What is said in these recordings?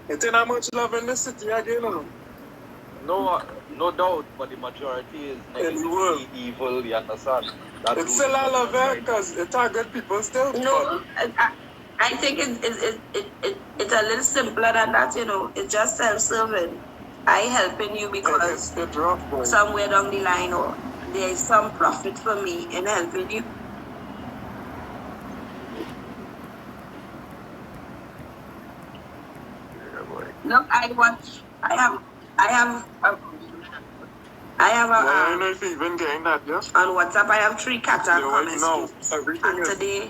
It's not much love in the city again, No, no doubt, but the majority is negatively evil, you understand? That's it's still a love because it target people still. No, I think it's a little simpler than that, you know. It's just self-serving. I helping you because somewhere down the line or there is some profit for me in helping you. Look, I have a I don't know if you even getting that, yes? on WhatsApp I have 3 Qatar comments groups. And today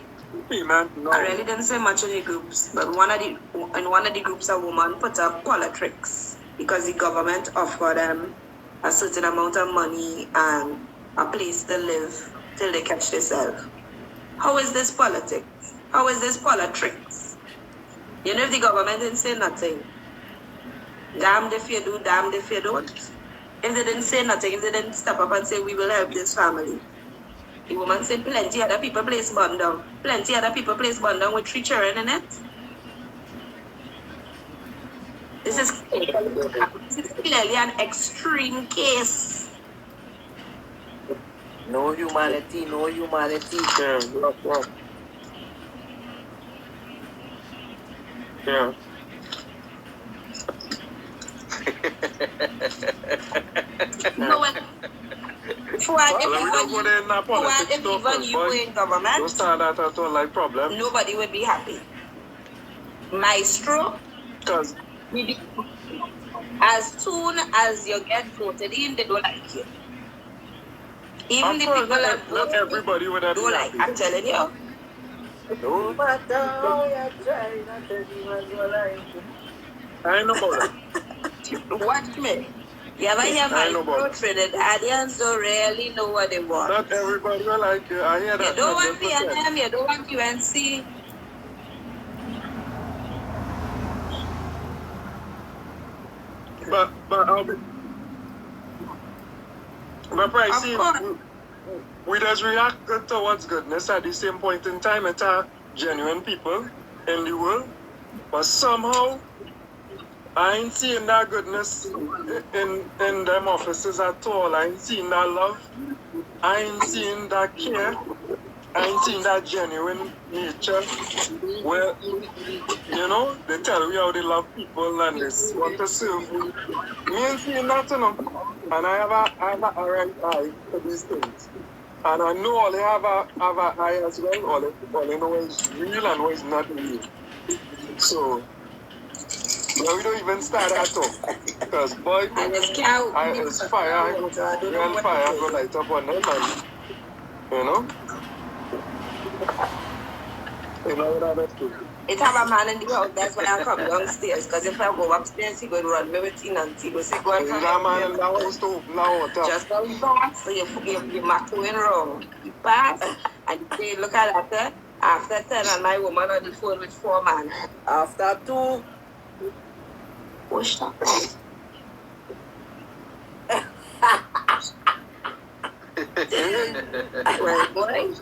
I really didn't say much in the groups, but in one of the groups a woman put up politics because the government offered them a certain amount of money and a place to live till they catch themselves. How is this politics? How is this politics? You know, if the government didn't say nothing, damned if you do, damned if you don't. If they didn't say nothing, if they didn't step up and say, we will help this family. The woman said, plenty other people place bond down. Plenty other people place bond down with 3 children in it. This is clearly an extreme case. No humanity, no humanity. Yeah. No, if even you in government, nobody would be happy. Maestro, as soon as you get voted in, they don't like you. Even the people that vote everybody would have don't like. I'm telling you. No matter how you try, not everyone's gonna like you. I know about it. Watch me. You ever hear my Trinidadians don't really know what they want. Not everybody will like you. I hear that. You don't want PNM, you don't want UNC. But Pricey, we just react towards goodness at the same point in time. It's our genuine people in the world. But somehow, I ain't seeing that goodness in them offices at all. I ain't seeing that love. I ain't seeing that care. I ain't seeing that genuine nature where, you know, they tell you how they love people and they want to serve you. Me ain't seeing that, you know. And I have a right eye for these things. And I know all they have a eye as well. All they know is real and what is not real. So, yeah, we don't even start at all. Because boy, it's fire, real fire go light up on them and, you know? You know what I'm saying? It have a man in the house, that's why I come downstairs. Because if I go upstairs, he would run me with tea and he would say, go and come that man in the house to open now. Just how he pass, so you mark going wrong. He pass, and you say, look at that. After 10, and my woman on the phone with 4 man. After 2, push up. Well, boy.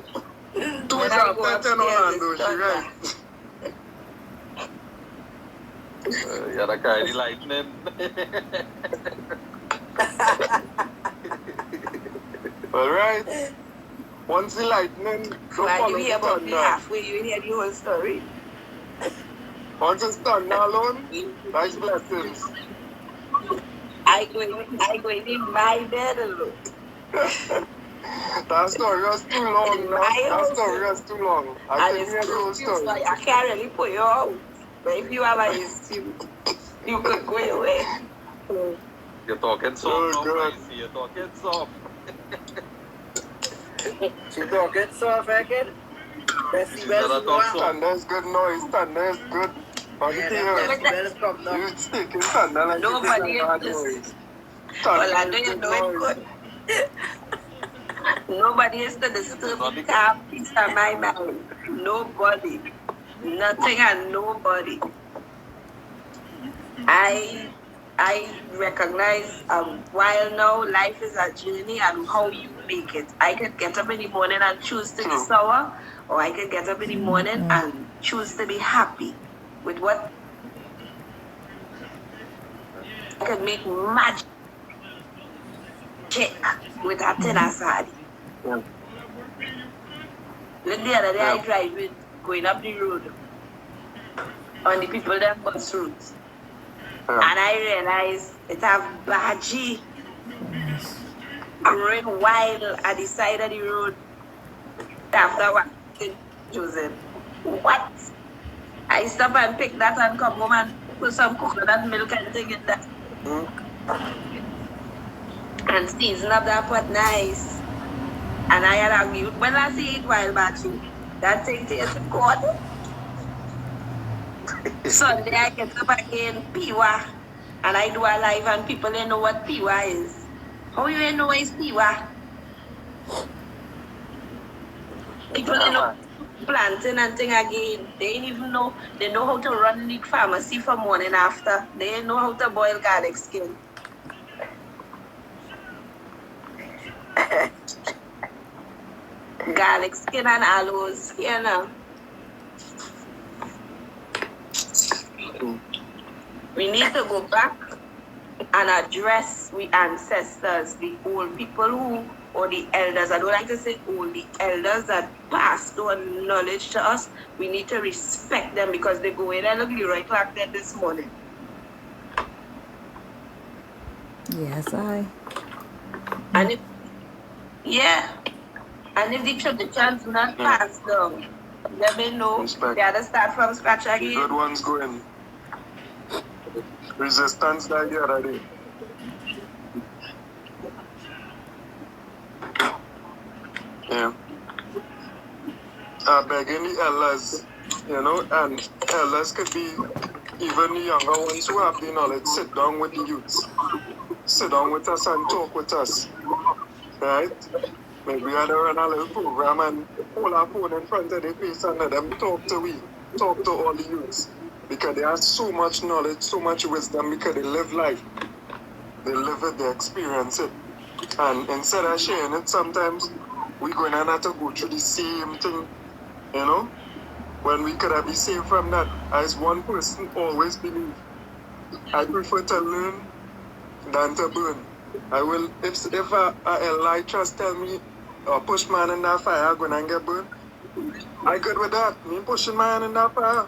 2 is after 10 on, though, she right. You're the kind of lightning. All right. Once the lightning, well, you hear about me halfway, you hear the whole story. Once it's done alone, nice blessings. I go in my bed alone. That story was too long. That story was too long. I think we have the whole story. I can't really put you out. But if you have a issue, you could go away. You're talking soft now, you're talking soft. She's talking soft again. Thunder is good noise. Thunder is good. You sticking thunder like nobody is well, I know you know it good. Nobody is to disturb the calm peace of my mind. Nobody. Nothing and nobody. I recognize while now life is a journey and how you make it. I could get up in the morning and choose to be sour, or I could get up in the morning and choose to be happy with what could make magic with a tenasadi. Yeah. Then the other day I drive with going up the road on the people that bus routes. And I realized it have baji growing wild at the side of the road after what Joseph. What? I stop and pick that and come home and put some coconut milk and thing in that. And season up that pot nice. And I had argued when I see it while back too. That thing tastes good. Sunday I get up again, Piwa. And I do a live and people didn't know what Piwa is. How you didn't know what is Piwa? People didn't know planting and thing again. They didn't even know. They know how to run the pharmacy for morning after. They didn't know how to boil garlic skin. Garlic skin and aloes, you know. We need to go back and address we ancestors, the old people who, or the elders. I don't like to say old, the elders that passed on knowledge to us. We need to respect them because they go in and look Leroy Clark there this morning. Yes, I. And if, yeah, and if the traditions do not pass down, let me know. Respect. They have to start from scratch again. The good ones go in. Resistance like the other day. Yeah. Begging the elders, you know, and elders could be even the younger ones who have the knowledge, sit down with the youths. Sit down with us and talk with us. Right? Maybe we had to run a little program and hold our phone in front of their face and let them talk to all the youths. Because they have so much knowledge, so much wisdom, because they live life. They live it, they experience it. And instead of sharing it, sometimes we're going to have to go through the same thing, you know? When we could have been saved from that, as one person always believe, I prefer to learn than to burn. I will, if a Elytras tell me, push man in that fire, I'm going to get burned. I good with that. Me pushing man in that fire.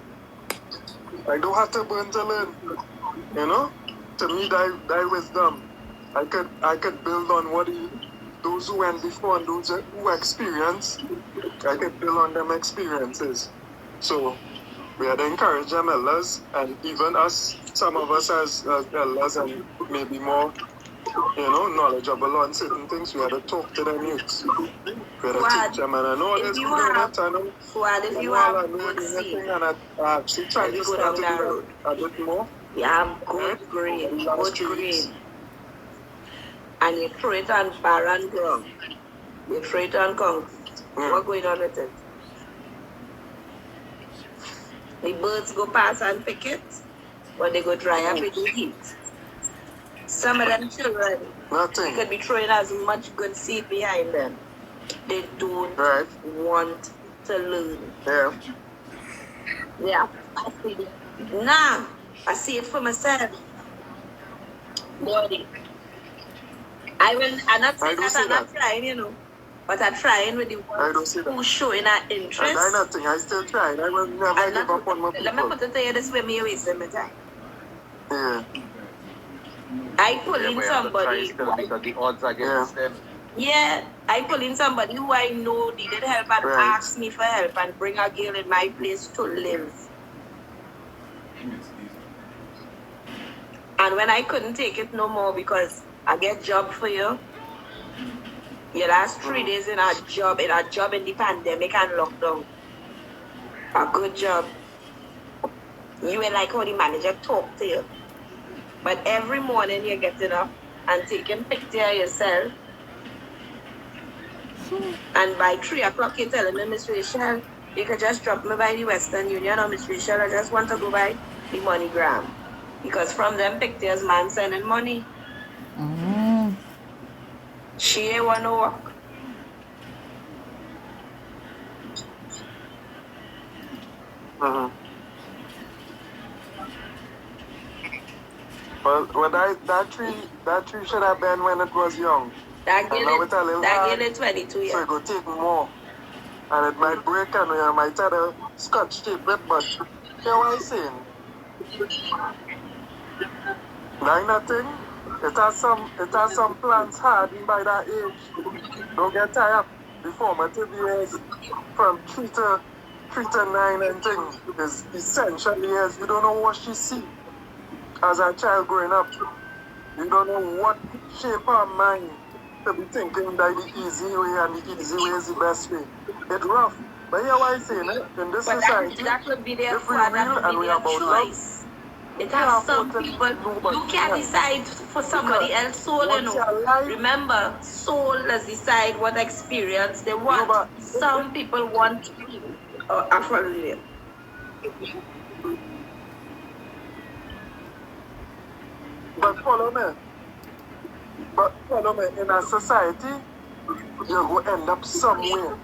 I don't have to burn to learn. You know? To me, thy wisdom. I could build on what those who went before and those who experience. I could build on them experiences. So we had to encourage them elders and even us, some of us as elders and maybe more, you know, knowledgeable on certain things. We had to talk to them youths. We had to teach them, and I know this if you have good seed, and I actually try to start to do that a bit more. you have good grain, and you throw it on barren ground. You throw it on concrete. What's going on with it? The birds go past and pick it, but they go dry up in the heat. Some of them children could be throwing as much good seed behind them. They don't want to learn. Yeah. Nah, I see it for myself. Body. I'm not saying that I'm not trying, you know, but I'm trying with the ones who's showing an interest. I nothing, I still trying. I will never give up on my people. Let me put it to you this way, me wasting my time. Yeah. I pull in somebody. Because the odds are against them. Yeah, I pull in somebody who I know needed help and asked me for help and bring a girl in my place to live. And when I couldn't take it no more because I get job for you, your last 3 days in a job in the pandemic and lockdown. A good job. You were like how the manager talked to you. But every morning you're getting up and taking picture of yourself. And by 3 o'clock you're telling me, Miss Rachel, you could just drop me by the Western Union, or Miss Rachel, I just want to go by the MoneyGram. Because from them pictures, man sending money. She ain't want to work. Well, that tree should have been when it was young. That girl is 22 years. So it will take more. And it might break and we might have a scotch tape it, but hear what I'm saying? That nothing. It has some plants hardened by that age. Don't get tired. The formative years from 3 to 9 and things is essential years. You don't know what she see as a child growing up. You don't know what shape her mind to be thinking that the easy way and the easy way is the best way. It's rough. But hear what I'm saying, in this society, that could be their if we real and we about choice. It has some people, you can't decide for somebody else's soul, you know. Remember, soul does decide what experience they want. No, some people want Afro-Indian. But follow me, in a society, you will end up somewhere.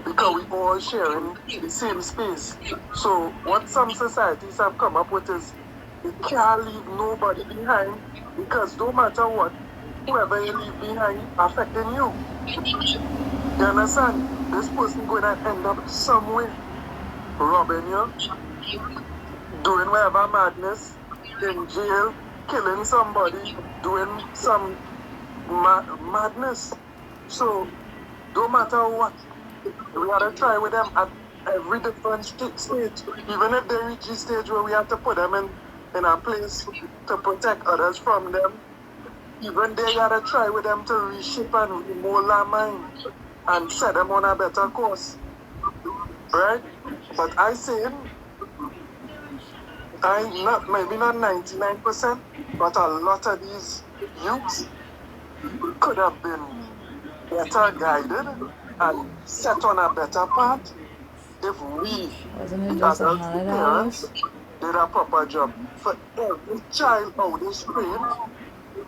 Because we all sharing the same space. So what some societies have come up with is you can't leave nobody behind, because no matter what, whoever you leave behind affecting you. You understand? This person going to end up somewhere, robbing you, doing whatever madness, in jail, killing somebody, doing some madness. So no matter what, we have to try with them at every different stage. Even if they reach the stage where we have to put them in a place to protect others from them, even they got to try with them to reshape and remold their mind and set them on a better course. Right? But I say, maybe not 99%, but a lot of these youths could have been better guided and set on a better path if we, as parents, did a proper job. For every child out this train,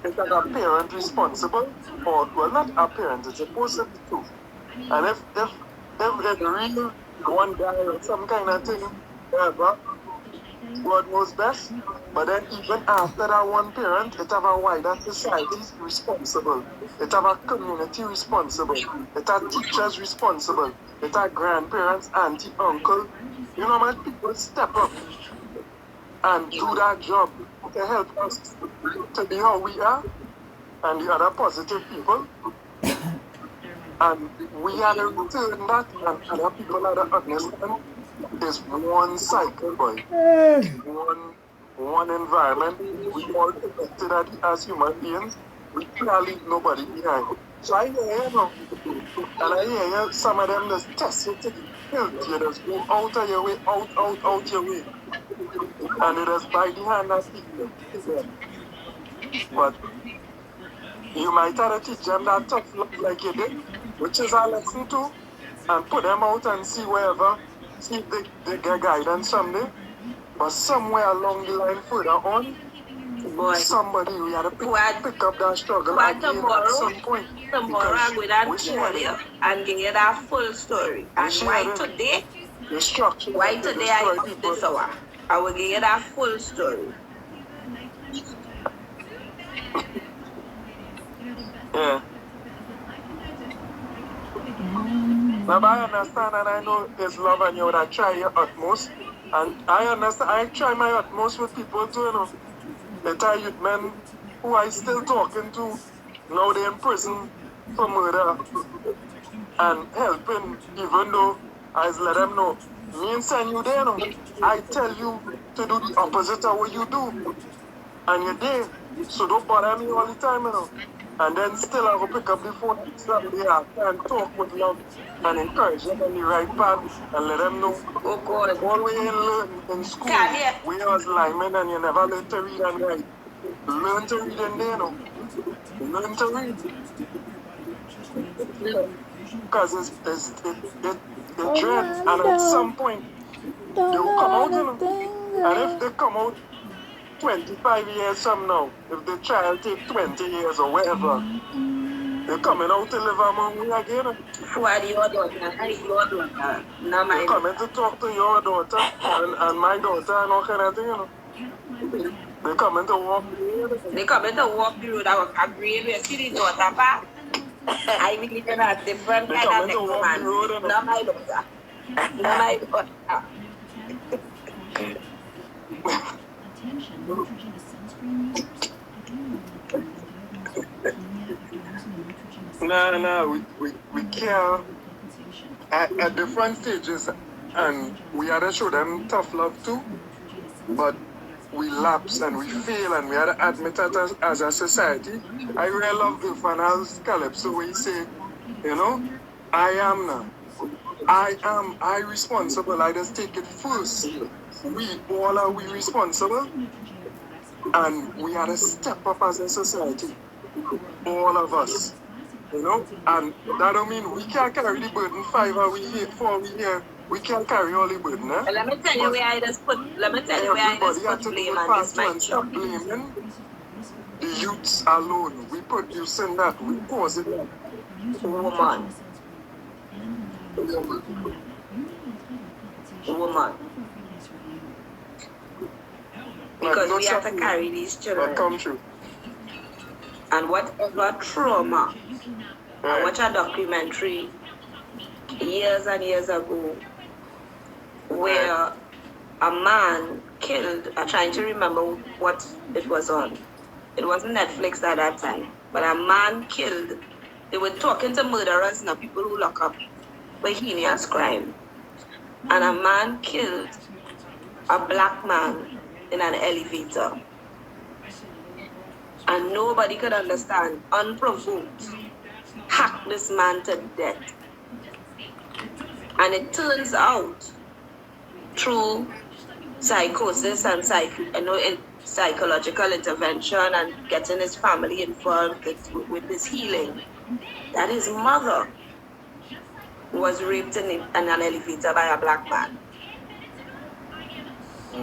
it's like a parent responsible, or, well, not a parent, it's supposed to be two. And if it's real one guy or some kind of thing, whatever, God knows best. But then even after that one parent, it have a wider society responsible. It have a community responsible. It have teachers responsible. It have grandparents, auntie, uncle. You know how much people step up and do that job to help us to be how we are, and the other positive people. And we had to return that, and other people had to understand there's one cycle, boy. One environment. We all connected as human beings. We can't leave nobody behind. So I hear you know, and I hear you, some of them just test you to the hilt. You just go out of your way, out your way. And it is by the hand of people. But you might have to teach them that tough love like you did, which is a lesson too, and put them out and see if they get guidance someday. But somewhere along the line further on, somebody we had to pick up that struggle again at some point. Tomorrow I'm going to tell you and give you that full story. And why today I use this hour? I will give you that full story. Yeah. Now, I understand and I know it's love and you would have tried your utmost. And I understand, I try my utmost with people too, you know. The Thai youth men who I still talking to, now they're in prison for murder and helping, even though I let them know, me and send you there, no. I tell you to do the opposite of what you do. And you're there. So don't bother me all the time, you know. And then still I will pick up the phone and talk with love and encourage them on the right path and let them know. Oh God. All we learn in school, we was linemen and you never learn to read and write. Learn to read in there, no. Learn to read. Because it dreads, and at some point they will come out, you know. And if they come out 25 years from now, if the child take 20 years or whatever, they're coming out to live among me again. Who are your daughter? They're coming to talk to your daughter and my daughter and all kind of thing, you know. They come in to walk. They come in to walk the road. I was agreeing with see the daughter part. I believe in a different kind of necromancy. Not my daughter. Not my daughter. No, we care at different stages, and we had to show them tough love too, but we lapse and we fail, and we had to admit it as a society. I really love the finals Calypso where he say, you know, I responsible, I just take it first. We all are responsible, and we had to step up as a society, all of us. You know, and that don't mean we can't carry the burden 5 or we here, 4 we here. We can't carry all the burden, eh? Let me tell you where I just put blame on this mic. Stop blaming the youths alone. We producing that, we causing that. Woman. Because we have to carry these children. Come true. And whatever trauma. I watched a documentary years and years ago where a man killed, I'm trying to remember what it was on. It wasn't Netflix at that time, but a man killed, they were talking to murderers, now people who lock up for heinous crime. And a man killed a black man in an elevator. And nobody could understand, unprovoked, hacked this man to death. And it turns out, through psychosis and psychological intervention and getting his family involved with his healing, that his mother was raped in an elevator by a black man.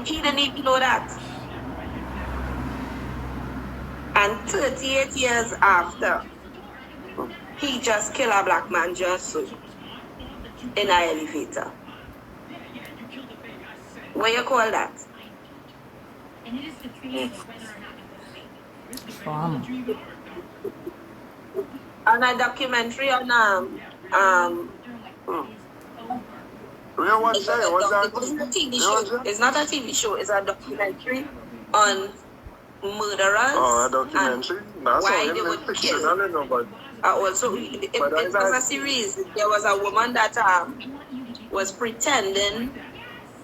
He didn't even know that. And 38 years after, he just killed a black man just so in an elevator. What you call that? Trauma. On a documentary on Real one say, what's that? It wasn't a TV show. It's not a TV show. It's a documentary on murderers. Oh, a documentary? Why they would kill. Also, it was a series. There was a woman that was pretending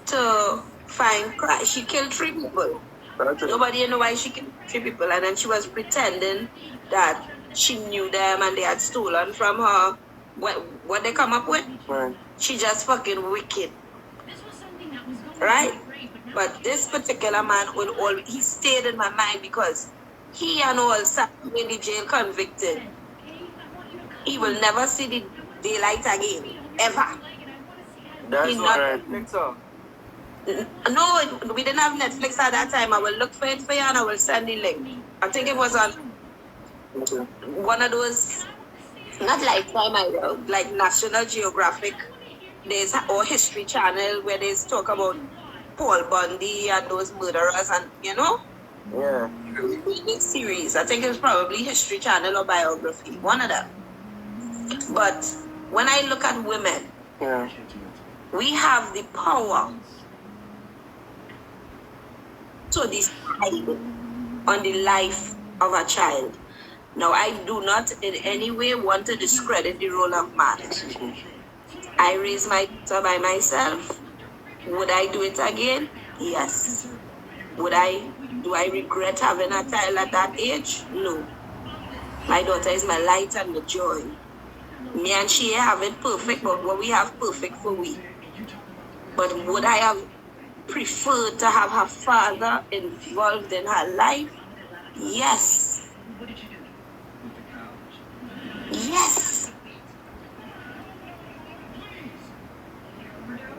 to find crime. She killed 3 people. Nobody knew why she killed 3 people, and then she was pretending that she knew them and they had stolen from her. What they come up with? Right. She just fucking wicked. Right? But this particular man he stayed in my mind because he and all sat in the jail convicted. He will never see the daylight again. Ever. That's right. No, we didn't have Netflix at that time. I will look for it for you and I will send the link. I think it was on one of those, not Lifetime, like National Geographic days or History Channel where they talk about Paul Bundy and those murderers and, you know? Yeah. This series, I think it was probably History Channel or Biography, one of them. But when I look at women, we have the power to decide on the life of a child. Now, I do not in any way want to discredit the role of man. I raised my daughter by myself. Would I do it again? Yes. Do I regret having a child at that age? No. My daughter is my light and the joy. Me and she have it perfect, but what we have perfect for we. But would I have preferred to have her father involved in her life? Yes. Yes.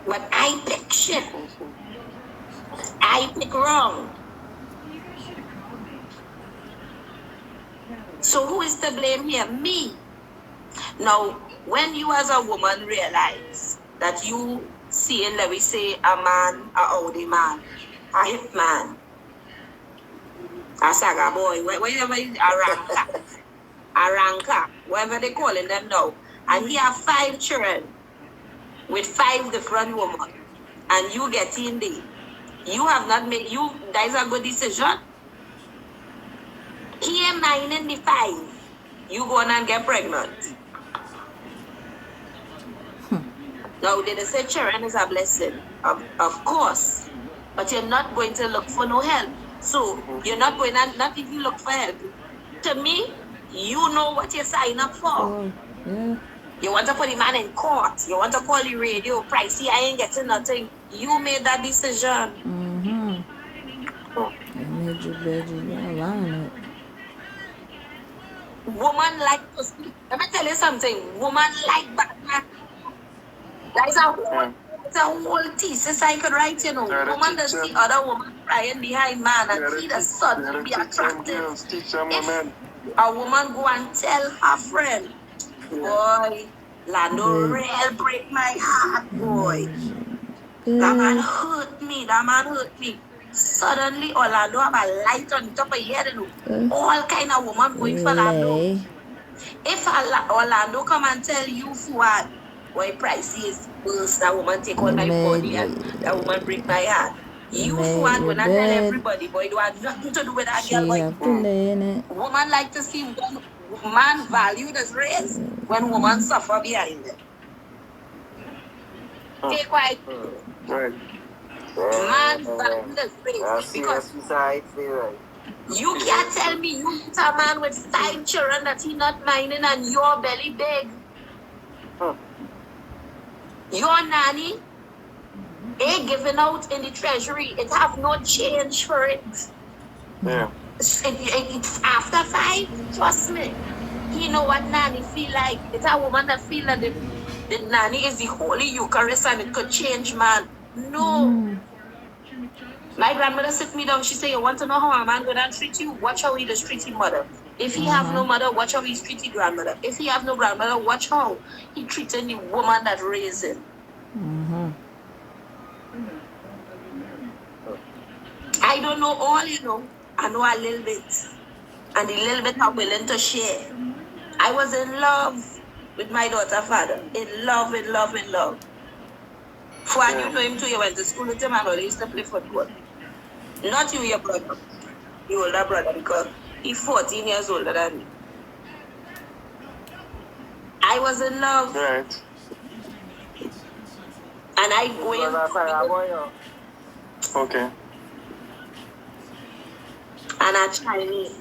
But I pick shit. I pick wrong. So who is to blame here? Me. Now, when you as a woman realize that you seeing, let me say, a man, a oldie man, a hip man, a saga boy, whatever is a ranker, whatever they calling them now. And he have 5 children with 5 different women. And you get in there. You have not made, that is a good decision. He am 9 in the 5. You go on and get pregnant. Now, they say children is a blessing, of course. But you're not going to look for no help. So, you're not going to, not even look for help. To me, you know what you sign up for. Oh, yeah. You want to put the man in court. You want to call the radio. Pricey, I ain't getting nothing. You made that decision. They made you bed, you gotta line it. Woman like to speak. Let me tell you something. Woman like Batman. That's a whole thesis I could write, you know. Woman does see other woman crying behind man and he does suddenly be attractive. If a woman go and tell her friend, boy, Lando real break my heart, boy. That man hurt me. Suddenly, Orlando have a light on top of your head, you know. All kind of woman going for Lando. If Orlando come and tell you, Fuad, boy, Pricey is worse, that woman take all my body and that woman break my heart. You, Fuad, when I tell everybody, boy, you have nothing to do with that girl, boy. Woman like to see one man valued as race when woman suffer behind it. Stay quiet. Right. Man valued as race because you can't tell me you meet a man with 5 children that he not minding and your belly big. Your nanny ain't giving out in the treasury. It have no change for it. Yeah. It's after 5, trust me. You know what nanny feel like. It's a woman that feel that the nanny is the Holy Eucharist and it could change man. No. My grandmother sit me down. She say, you want to know how a man go down treat you? Watch how he does treat his mother. If he have no mother, watch how he's treating grandmother. If he have no grandmother, watch how he treating the woman that raised him. I don't know all, you know. I know a little bit. And the little bit I'm willing to share. I was in love with my daughter's father. In love. For you know him too, you went to school with him and all, he used to play football. Not you, your brother. Your older brother, because he's 14 years older than me. I was in love. Right. And I go in. Okay. And I Chinese.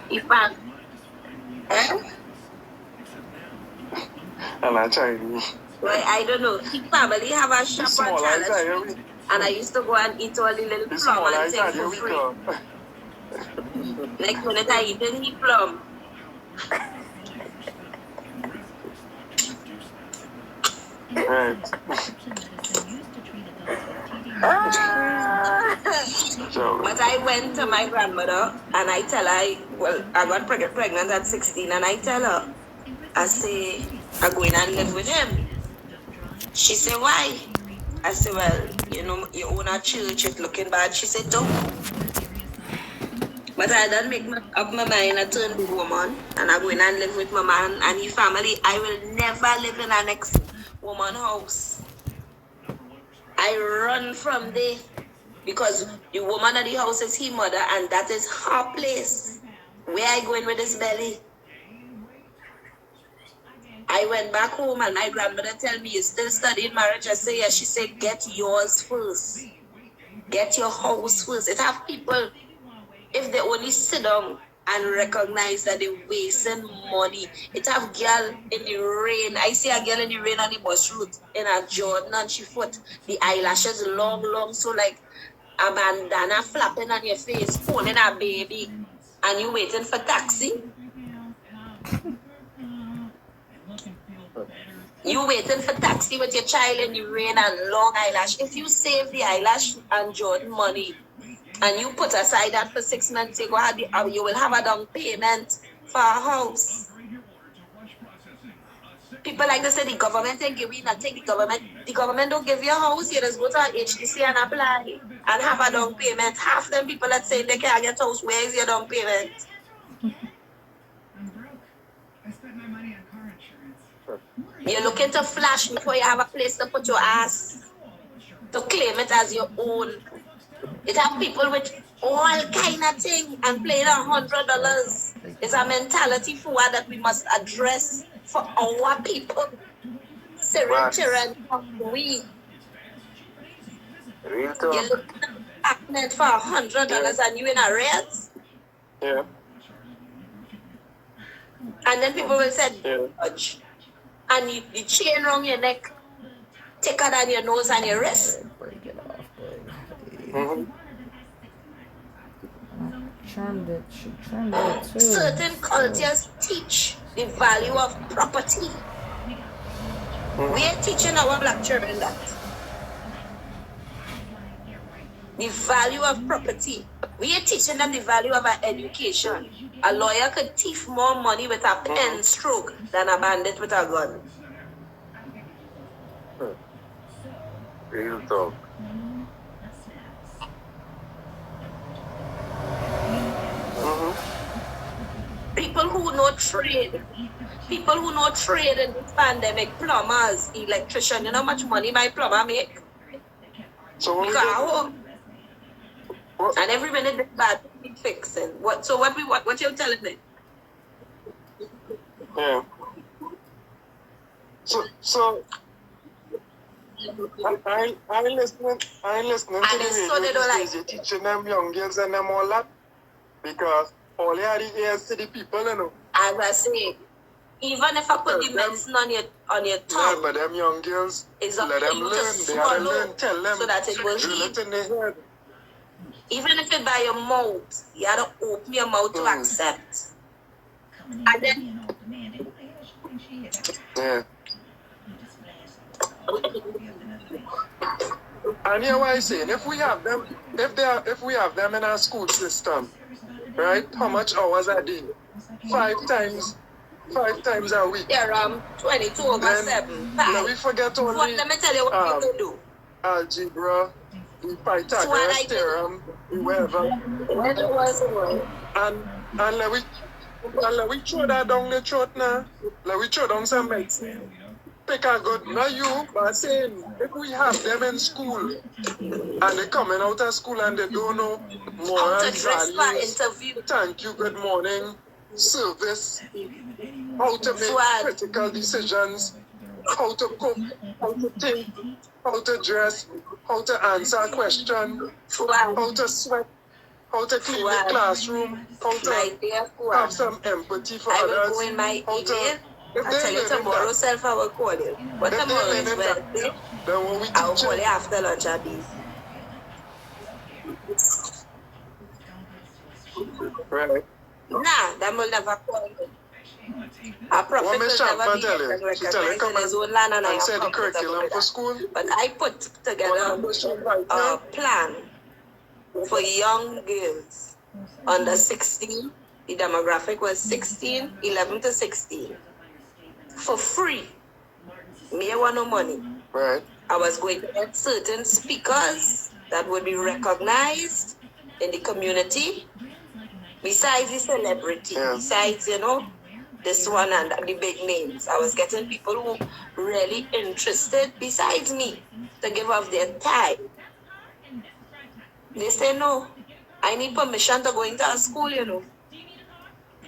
If I, And I Chinese. well, I don't know. His family have a shop on Charlotte Street. And I used to go and eat all the little plum and things for free. Next minute I eat any plum. Right. But I went to my grandmother and I tell her, I got pregnant at 16 and I tell her, I say, I'm going and live with him. She said, why? I said, well, you know, you own a church, it's looking bad. She said, don't. But I done make up my mind, I turned big woman and I'm going and live with my man and his family. I will never live in an ex-woman house. I run from there because the woman at the house is his mother and that is her place. Where I going with this belly? I went back home and my grandmother tell me, you still studying marriage? I say, yes. She said, get yours first. Get your house first. It have people, if they only sit down and recognize that they're wasting money. It have girl in the rain. I see a girl in the rain on the bus route in a Jordan and she foot the eyelashes long, so like a bandana flapping on your face, holding a baby, and you waiting for taxi. You waiting for taxi with your child in the rain and long eyelash. If you save the eyelash and Jordan money and you put aside that for 6 months, you will have a down payment for a house. People like to say the government ain't give you nothing. The government don't give you a house. You just go to HDC and apply and have a down payment. Half them people that say they can't get house, where is your down payment? You're looking to flash before you have a place to put your ass, to claim it as your own. It have people with all kind of thing and playing $100. It's a mentality for what that we must address for our people. Children, we. Real talk. You look at it for $100 and you in arrears. Yeah. And then people will say, judge. And you chain around your neck, thicker than your nose and your wrist. Break it off, baby. Mm-hmm. Trimmed it. She trimmed it too. Certain cultures teach the value of property. We are teaching our black children that. The value of property. We are teaching them the value of our education. A lawyer could thief more money with a pen stroke than a bandit with a gun. Real talk. People who know trade in this pandemic, plumbers, electrician, you know how much money my plumber make? So and every minute this bad fixing. What you telling me? yeah. So I listening to And the so they radio don't like these days. You're teaching them young girls and them all that because all you have the ears to the people, you know. As I say, even if I put the medicine on your tongue, Yeah, but them young girls, it's up let to them you to learn. They have to swallow learn. Tell them. so that it will drill heal. it in their head. Even if it's by your mouth, you have to open your mouth to accept. And then Yeah. And here what I'm saying, if we have them in our school system, right? How much hours a day? 5 times a week. they're 22 over Then 7. let me forget only Let me tell you what you do. algebra, the Pythagoras theorem, whatever. And let we throw that down the throat now. Let we throw down some medicine. Pick a good, not you, but saying if we have them in school and they coming out of school and they don't know moral values, thank you, good morning, service, how to make critical decisions, how to cook, how to think, how to dress, how to answer a question, how to sweat, how to clean the classroom, how to have some empathy for others. I will go in my email. I'll tell you tomorrow, self, I will call you. But tomorrow is Wednesday. I will call you after lunch, Abby. Right. Nah, that will never call you. A prophet will never be recognized in his own land, and I am comfortable with that. But I put together a plan for young girls under 16. The demographic was 11 to 16. For free. Me, I want no money. Right. I was going to get certain speakers that would be recognized in the community, besides the celebrity, besides, this one and the big names. I was getting people who really interested, besides me, to give up their time. They say, no, I need permission to go into a school,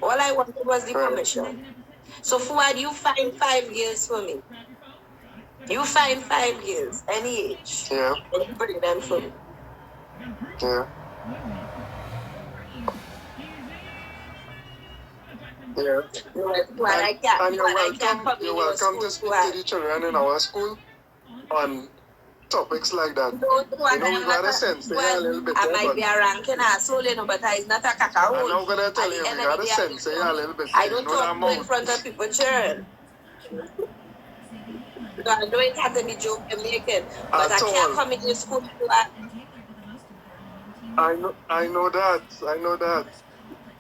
All I wanted was the permission. So, Fuad, you find 5 years for me. You find 5 years, any age. Yeah. And you bring them for me. Yeah. Yeah. And you're welcome to speak to the children in our school on topics like that. We got a sense a little bit. I might be a ranking asshole, but it's not a cacao. I'm not going to tell you, we got a sense a little bit. I don't talk in front of people, children. No, I know it has to be joke and make it, but I can't come in your school to that. I know that.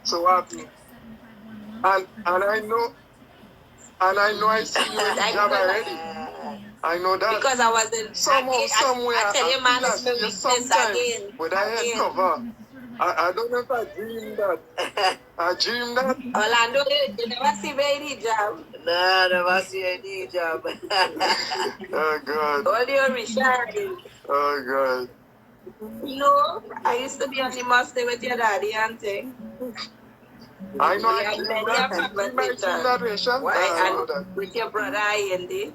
So what? And I know And I know I see you in hijab already. I know that. Because I was in somehow, somewhere, I tell you, man, it's my you weakness sometime again. with a head cover. I don't know if I dreamed that. I dreamed that. Orlando, you never see me in hijab. Nah, never see any job. Oh, God. All your Richard. Oh, God. No, I used to be on the Mustang with your daddy and thing. I know We I had dreamed many that. a I conversation. that, Rachel. I know that. With your brother Andy,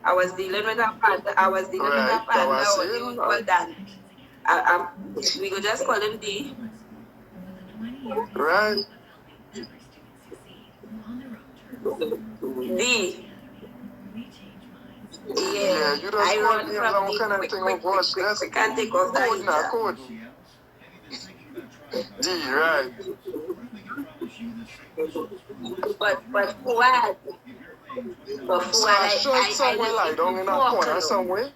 I was dealing with a partner. I was dealing with a Right, partner. I was What you saying, call Dan? We could just call him D. right. D. Yeah, you just I call run me from along D. kind of Quick, thing quick, of watch quick, this. quick, can't take off that Code now, hijab. code. D, right. But what? But So I should somewhere lie down in a corner somewhere.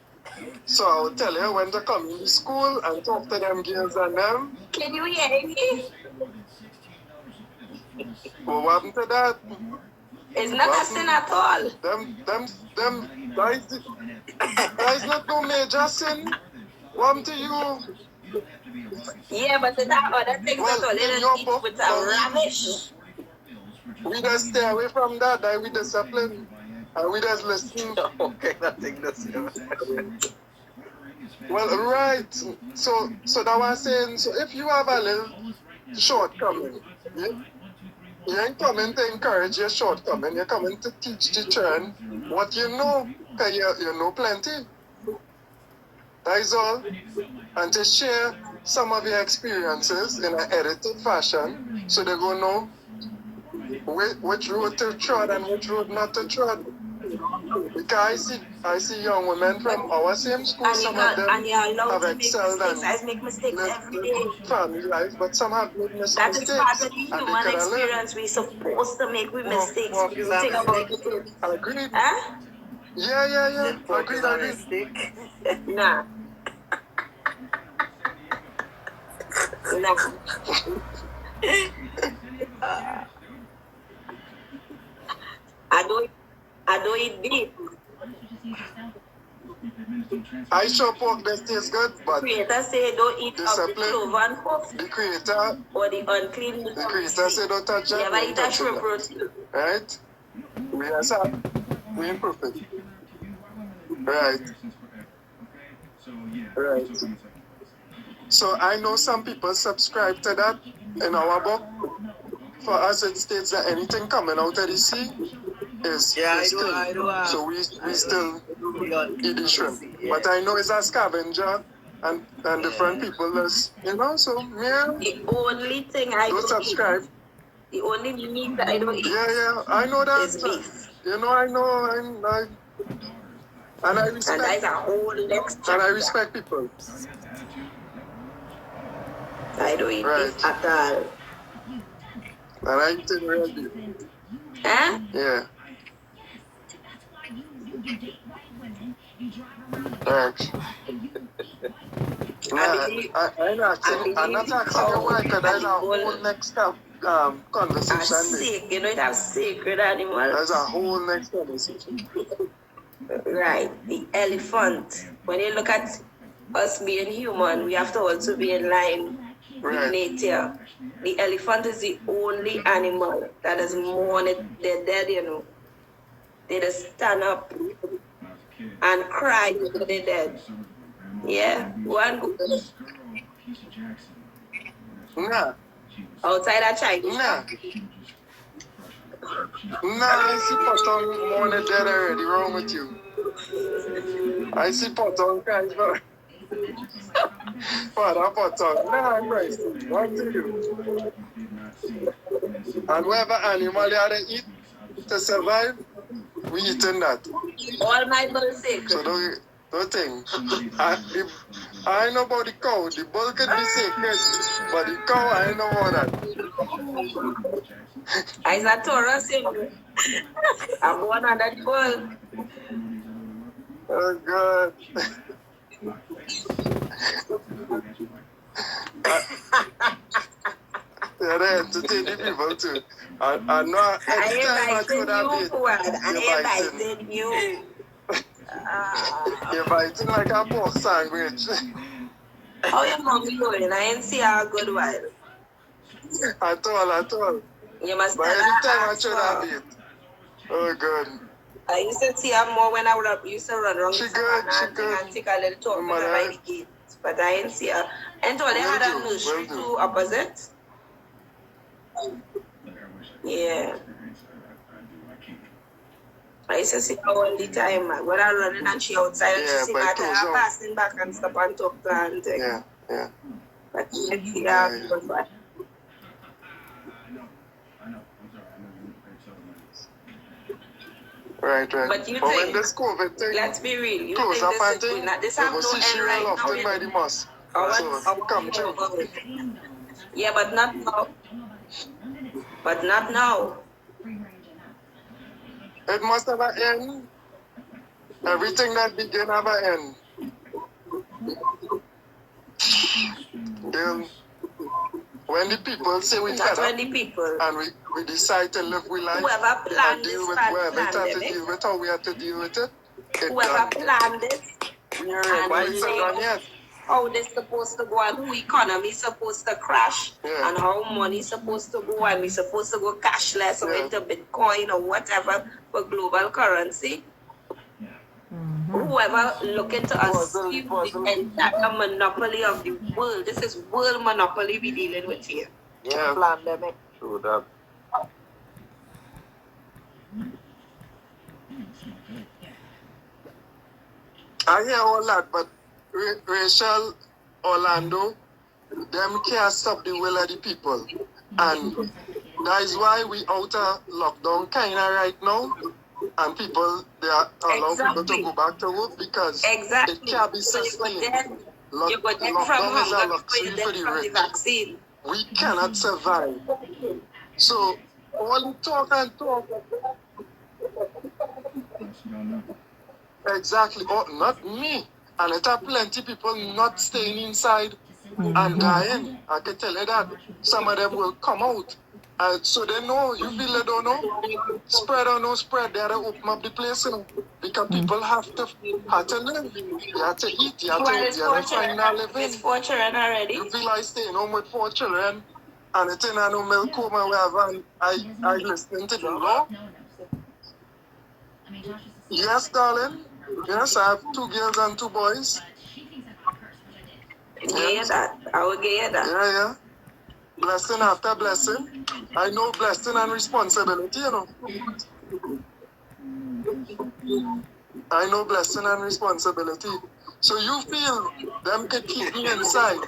So I'll tell you when to come in the school and talk to them girls and them. Can you hear me? What happened to that? It's not a sin at all. That is not no major sin. What happened to you? Yeah, but the other things Well, that all in little your teach book, with a rubbish. we just stay away from that. That we discipline. And we just listen. Okay, nothing to say. Well, right. So that was saying, so if you have a little shortcoming, you ain't coming to encourage your shortcoming. You're coming to teach the children what you know, because you know plenty. That is all. And to share some of your experiences in an edited fashion, so they're going to know which road to tread and which road not to tread. Because I see young women from our same school, some of them have excelled and I make mistakes every day. family life, but some have made That is part mistakes. of the human experience. We're supposed to make mistakes. What is a Think about mistake? it. Agreed. Huh? Yeah. What is Agreed. a mistake? Nah. I don't eat beef. I sure pork that tastes good, but Creator say don't eat of the discipline. clover and hoof The creator or the unclean meat. The creator said don't touch You that. ever Don't eat a touch shrimp that. roast? Right? Yes, sir. We improve it. Right. Right. So I know some people subscribe to that in our book. For us, it states that anything coming out of the sea is clean. I do. So we still eat the shrimp. Yeah. But I know it's a scavenger and different people is, so yeah. The only thing I Don't subscribe. eat, the only meat that I don't eat Yeah, I know that. is beef. I know, and I respect. And that is a whole next chapter. And I respect people. I don't eat beef at all. And I eat it real deep. Huh? Yeah. Right. I'm not asking you why, because there's a whole next conversation. You know, it has sacred animals. There's a whole next conversation. Right. The elephant. When you look at us being human, we have to also be in line with nature. The elephant is the only animal that is mourning their dead, They just stand up and cry when they're dead. Yeah, one good. Nah. Outside of China. Nah, I see Potong mourning dead already. Wrong with you? I see Potong crying for Father Potong. Nah, Christ. What to you? And whatever animal you had to eat to survive, we eating that. All my bulls sacred. So don't think. I know about the cow. The bull can be sacred, but the cow, I know about that. I said Taurus, I'm born under the bull. Oh, God. Yeah, they entertain the people too. I know anytime I could have it, I invited you. You're biting like a pork sandwich. How your mommy doing? I ain't see her a good while. At all. You must But tell anytime her I ask should for have her. it. Oh, good. I used to see her more when I used to run around She the good, she savannah good. and take a little talk with her by the gate. But I ain't see her. And so they Will had a do, nursery will do. too opposite. Yeah. I used to see her all the time. When I running and she outside and she see me, I tell her passing back and stop and talk to her and thing. Yeah. But she didn't see her goodbye. Right. But you But when think, this COVID thing let's be real, you close think up this and is this you have go no see end she real right now, often by the mosque. So come true. Yeah, but not now. But not now. It must have an end. Everything that begin have an end. Then, when the people say we That's fed up when the people and we decide to live with life whoever planned and deal this with whatever it have to pandemic, deal with, how we have to deal with it, whoever done. planned this Why and is it done yet? how this supposed to go and who economy supposed to crash and how money supposed to go and we supposed to go cashless or into Bitcoin or whatever for global currency. Whoever looking to assume the entire monopoly of the world. This is world monopoly we dealing with here. Yeah, pandemic. True that. I hear all that, but Rachel, Orlando, them can't stop the will of the people. And that is why we out of lockdown kind of right now. And people, they are allow people to go back to work because it can't be sustained. Lockdown is a luxury for the rich. We cannot survive. So, all the talk and talk. Exactly. Oh, not me. And it are plenty people not staying inside and dying. I can tell you that. Some of them will come out. So they know, you feel they don't know. Spread or no spread, they have to open up the place, you know. Because people have to live. You have to eat, you have to find a living. It's 4 children already. You feel like staying home with 4 children and it's in a no milk home and whatever. And I listening to the law. Yes, darling. Yes, I have 2 girls and 2 boys. Yeah, that. I will get that. Yeah. Blessing after blessing. I know blessing and responsibility, you know. I know blessing and responsibility. So you feel them can keep me inside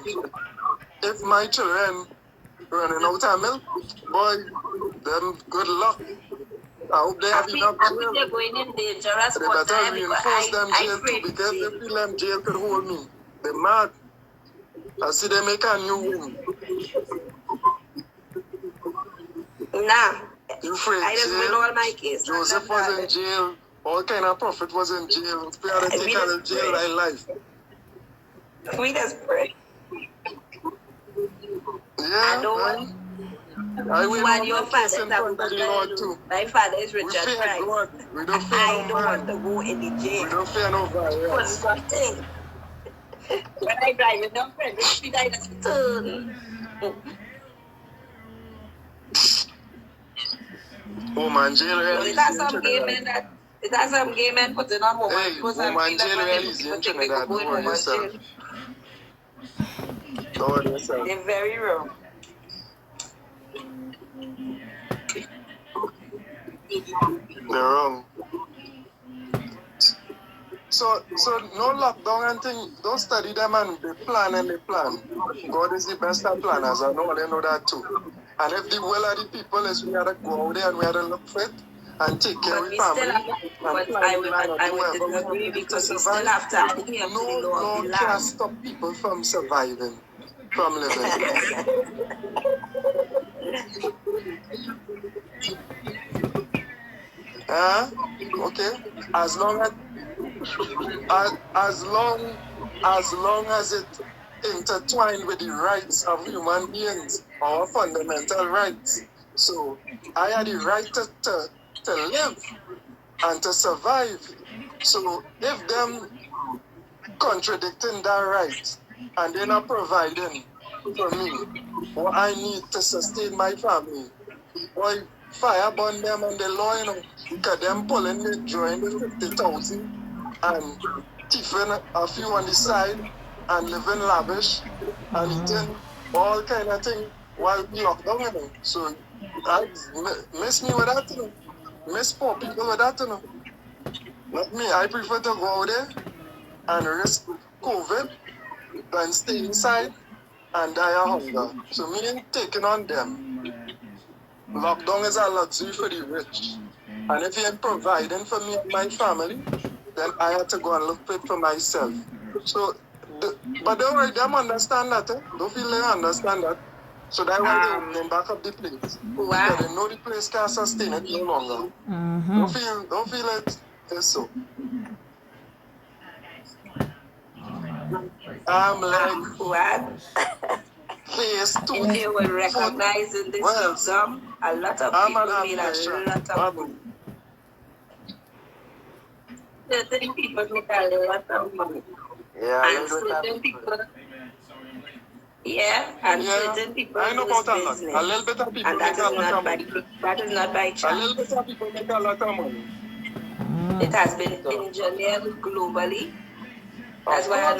if my children running out of milk? Boy, them good luck. I hope they have enough jail. They're going in dangerous They better reinforce them jail too because they feel them jail could hold me. They're mad. I see they make a new one. Nah. You afraid I just win all my case. Joseph was in jail. All kind of prophet was in jail. We had to take out of jail like life. We just pray. Yeah, I will want your father to go the Lord too. My father is Richard We fear Price. God. We don't fear I no don't man. want to go in the jail. We don't fear no virus. When I drive with no friend, this speed I just turn. Oh man, jail really It has some gay men putting on woman. Hey, woman jail really is in Trinidad. Don't worry yourself. Don't worry yourself. They're very wrong. They're wrong. So no lockdown and thing. Don't study them and they plan. God is the best at planners. I know they know that too. And if the will of the people is we had to go out there and we had to look fit and take care of the family. I would disagree because we still have to adhere to the law of the land. Can't stop people from surviving, from living. Okay. As long as it intertwined with the rights of human beings, our fundamental rights. So I had the right to live and to survive. So if them contradicting that right and they're not providing for me what I need to sustain my family, why fire burn them on the law, because them pulling the drawing the 50,000 and tipping a few on the side and living lavish and eating all kind of thing while we locked down, So I miss me with that, Miss poor people with that, Not me. I prefer to go out there and risk COVID than stay inside and die of hunger. So me ain't taking on them. Lockdown is a luxury for the rich. And if you ain't providing for me and my family, then I have to go and look for it for myself. So, but don't worry, them understand that. Don't feel they understand that. So that's why they're opening back up the place. Wow. Because they know the place can't sustain it no longer. Don't feel it is so. I'm like, what? Phase 2. If they were recognizing this system, a lot of people made a lot of money. Certain people make a lot of money. Yeah, and certain people, and certain people I know lose about business. A little bit of people And that make a is lot not of by money. that is not by A chance. little bit of people make a lot of money. It has been engineered globally. That's why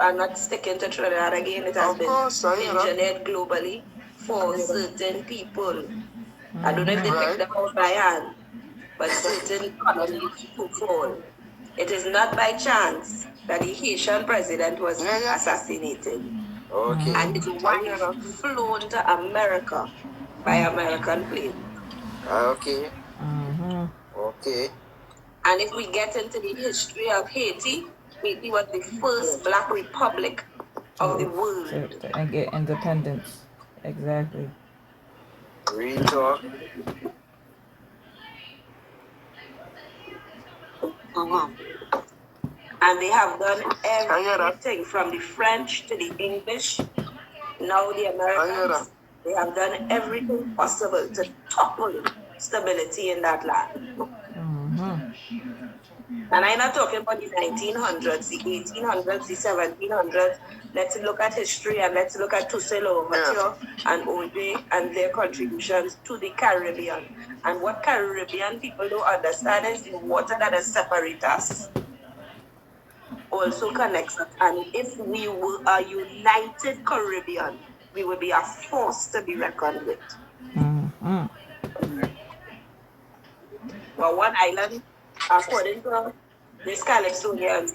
I'm not sticking to Trinidad again. It has been engineered globally for certain people. I don't know if they picked them out by hand, but certain economies to fall. It is not by chance that the Haitian president was assassinated. Okay. And his wife flown to America by American plane. Okay. Okay. And if we get into the history of Haiti, Haiti was the first black republic of the world. And get independence. Exactly. Real talk. And they have done everything from the French to the English, now the Americans. They have done everything possible to topple stability in that land. And I'm not talking about the 1900s, the 1800s, the 1700s. Let's look at history and let's look at Toussaint Louverture and Ode and their contributions to the Caribbean. And what Caribbean people don't understand is the water that has separated us also connects us. And if we were a united Caribbean, we would be a force to be reckoned with. Well, one island, according to this Calypsonian,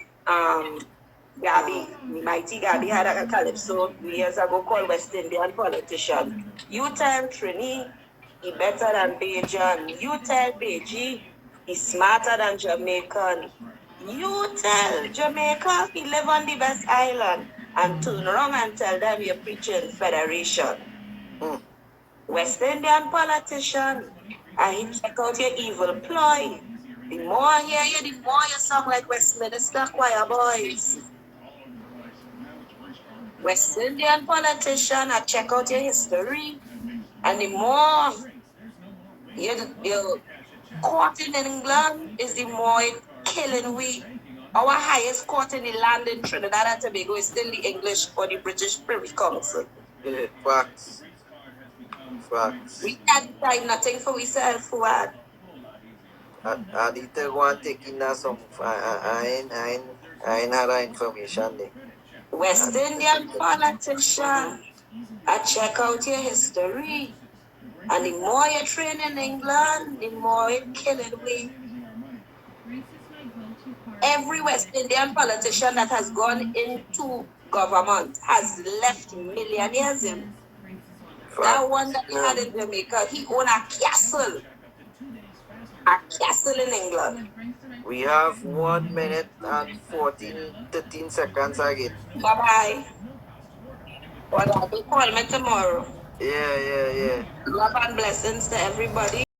Gabby, the mighty Gabby had a Calypso years ago called West Indian politician. You tell Trini, he better than Bajan. You tell Beji, he's smarter than Jamaican. You tell Jamaica, he live on the best island. And turn around and tell them you're preaching federation. West Indian politician, and he check out your evil ploy. The more I hear you, the more you sound like Westminster choir boys. West Indian politician, I check out your history. And the more you're caught in England, is the more it's killing we. Our highest court in the land in Trinidad and Tobago is still the English or the British Privy Council. Facts. We can't decide nothing for ourselves, Fuad. I need to go and take in some. I ain't had that information there. West Indian politician, I check out your history. And the more you train in England, the more it killing we. Every West Indian politician that has gone into government has left millionaires in. That one that he had in Jamaica, he owned a castle. A castle in England. We have 1 minute and 13 seconds again. Bye-bye. Well, I'll call me tomorrow. Yeah. Love and blessings to everybody.